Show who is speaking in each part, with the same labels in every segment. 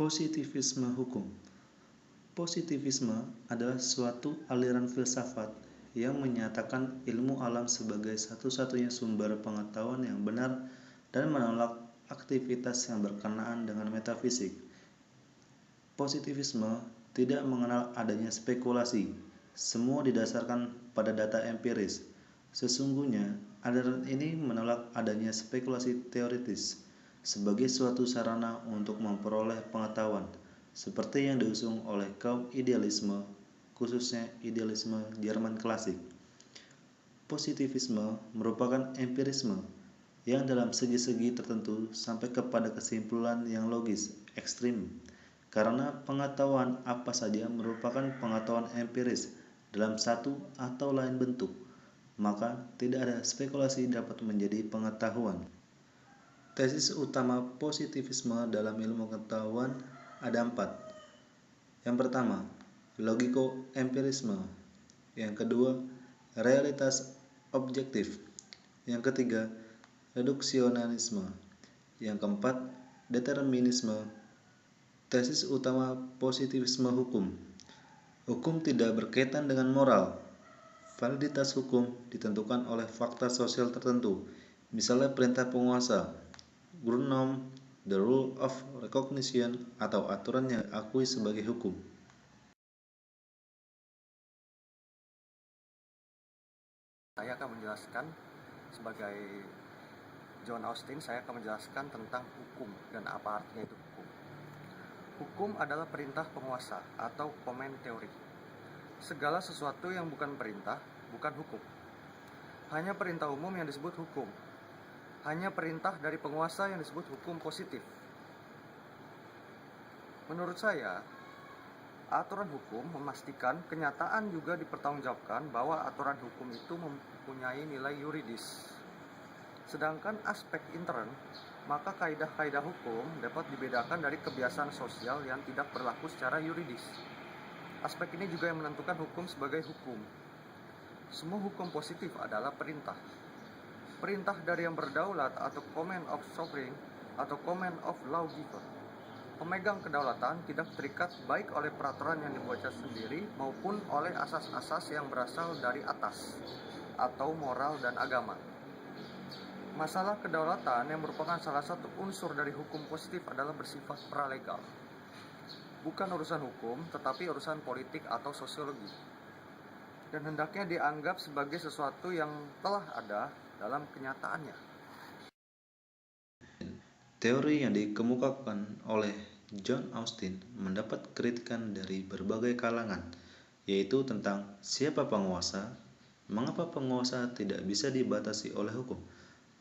Speaker 1: Positivisme hukum. Positivisme adalah suatu aliran filsafat yang menyatakan ilmu alam sebagai satu-satunya sumber pengetahuan yang benar dan menolak aktivitas yang berkenaan dengan metafisik. Positivisme tidak mengenal adanya spekulasi. Semua didasarkan pada data empiris. Sesungguhnya, aliran ini menolak adanya spekulasi teoritis sebagai suatu sarana untuk memperoleh pengetahuan, seperti yang diusung oleh kaum idealisme, khususnya idealisme Jerman klasik. Positivisme merupakan empirisme yang dalam segi-segi tertentu sampai kepada kesimpulan yang logis, ekstrim, karena pengetahuan apa saja merupakan pengetahuan empiris dalam satu atau lain bentuk, maka tidak ada spekulasi dapat menjadi pengetahuan. Tesis utama positivisme dalam ilmu pengetahuan ada 4. Yang pertama, logiko-empirisme. Yang kedua, realitas objektif. Yang ketiga, reduksionisme. Yang keempat, determinisme. Tesis utama positivisme hukum. Hukum tidak berkaitan dengan moral. Validitas hukum ditentukan oleh fakta sosial tertentu, misalnya perintah penguasa, Grundnorm, the rule of recognition, atau aturan yang diakui sebagai hukum.
Speaker 2: Saya akan menjelaskan sebagai John Austin, saya akan menjelaskan tentang hukum dan apa artinya itu hukum. Hukum adalah perintah penguasa atau command theory. Segala sesuatu yang bukan perintah, bukan hukum. Hanya perintah umum yang disebut hukum. Hanya perintah dari penguasa yang disebut hukum positif. Menurut saya, aturan hukum memastikan kenyataan juga dipertanggungjawabkan bahwa aturan hukum itu mempunyai nilai yuridis. Sedangkan aspek intern, maka kaidah-kaidah hukum dapat dibedakan dari kebiasaan sosial yang tidak berlaku secara yuridis. Aspek ini juga yang menentukan hukum sebagai hukum. Semua hukum positif adalah perintah. Perintah dari yang berdaulat atau command of sovereign atau command of lawgiver. Pemegang kedaulatan tidak terikat baik oleh peraturan yang dibuatnya sendiri maupun oleh asas-asas yang berasal dari atas atau moral dan agama. Masalah kedaulatan yang merupakan salah satu unsur dari hukum positif adalah bersifat pralegal. Bukan urusan hukum, tetapi urusan politik atau sosiologi. Dan hendaknya dianggap sebagai sesuatu yang telah ada dalam kenyataannya.
Speaker 1: Teori yang dikemukakan oleh John Austin mendapat kritikan dari berbagai kalangan, yaitu tentang siapa penguasa, mengapa penguasa tidak bisa dibatasi oleh hukum,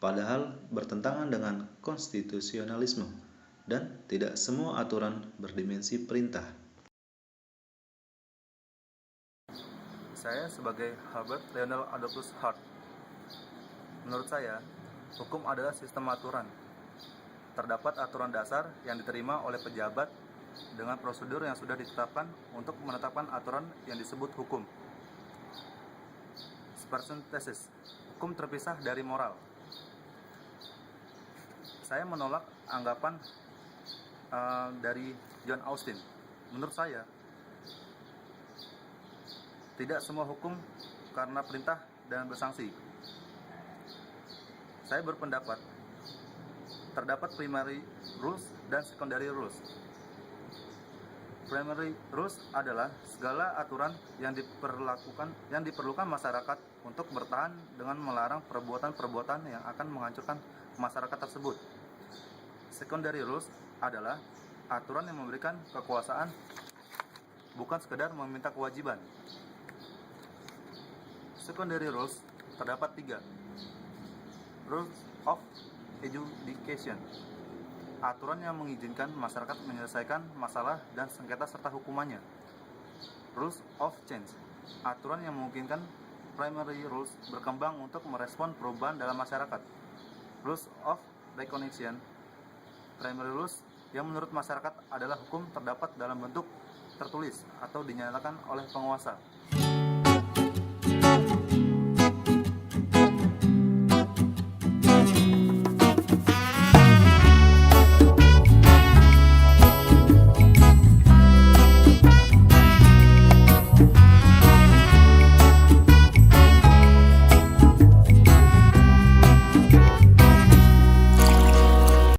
Speaker 1: padahal bertentangan dengan konstitusionalisme, dan tidak semua aturan berdimensi perintah.
Speaker 3: Saya sebagai Herbert Lionel Adolphus Hart. Menurut saya, hukum adalah sistem aturan. Terdapat aturan dasar yang diterima oleh pejabat dengan prosedur yang sudah ditetapkan untuk menetapkan aturan yang disebut hukum. Spartan tesis, hukum terpisah dari moral. Saya menolak anggapan dari John Austin. Menurut saya, tidak semua hukum karena perintah dan bersanksi. Saya berpendapat terdapat primary rules dan secondary rules. Primary rules adalah segala aturan yang diperlukan masyarakat untuk bertahan dengan melarang perbuatan-perbuatan yang akan menghancurkan masyarakat tersebut. Secondary rules adalah aturan yang memberikan kekuasaan, bukan sekedar meminta kewajiban. Secondary rules terdapat 3. Rules of adjudication, aturan yang mengizinkan masyarakat menyelesaikan masalah dan sengketa serta hukumannya. Rules of change, aturan yang memungkinkan primary rules berkembang untuk merespon perubahan dalam masyarakat. Rules of recognition, primary rules yang menurut masyarakat adalah hukum terdapat dalam bentuk tertulis atau dinyatakan oleh penguasa.